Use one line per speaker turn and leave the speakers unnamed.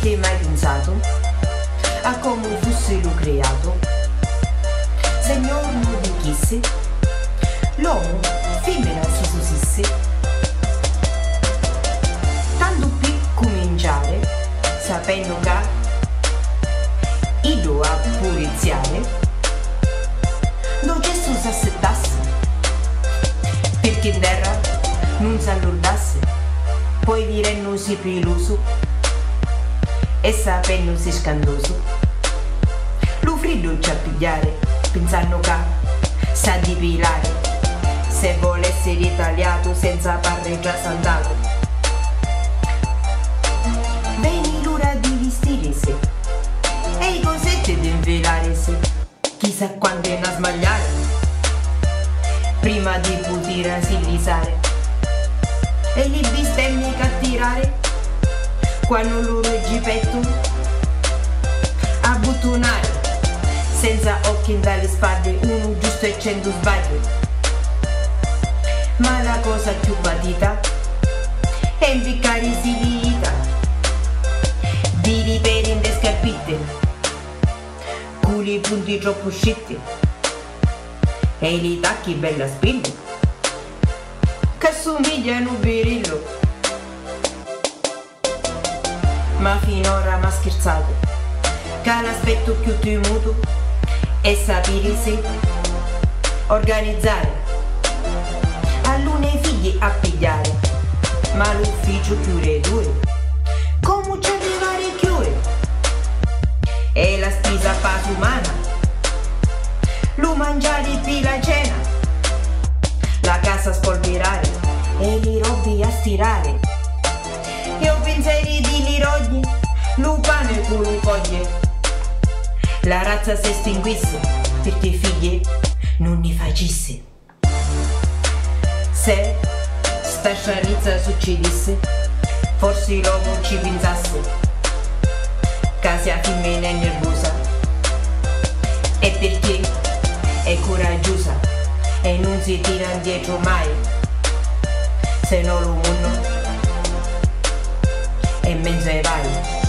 avete mai pensato a come fosse lo creato? Se non di chisse, l'uomo femmina si susisse, tanto per cominciare, sapendo che ido a puliziare, non c'è su s'assettasse, perché in terra non s'allordasse, poi dire non si peloso e sapendo si scandoso, lo freddo c'è a pigliare, pensando che sa di pilare, se vuole essere tagliato senza parreggia saldato. Veni l'ora di vestirsi e i cosetti di invelarsi, chissà quando è da sbagliare, prima di poter risare e li bistemmi a tirare, quando loro è gipetto a buttonare, senza occhi dalle spalle, uno giusto e 100 sbagli. Ma la cosa più patita è impiccare si vita di riperi in descarpitte, culi punti troppo usciti e i tacchi bella spinti che somigliano a un birillo. Ma finora m'ha scherzato che l'aspetto più temuto è sapersi organizzare, all'une figli a pigliare, ma l'ufficio chiude due, come c'è arrivare chiude, e la spesa paz umana, lo mangiare per la cena, la casa a spolverare e le robe a stirare, e ho pensieri di lirogli, lo pane con lo foglie, la razza si estinguisse perché figli non ne facesse. Se sta sciarizza succedesse, forse l'uomo ci pensasse, che sia femmina e nervosa, è perché è coraggiosa e non si tira indietro mai, se no lo mondo è mezzo ai vari.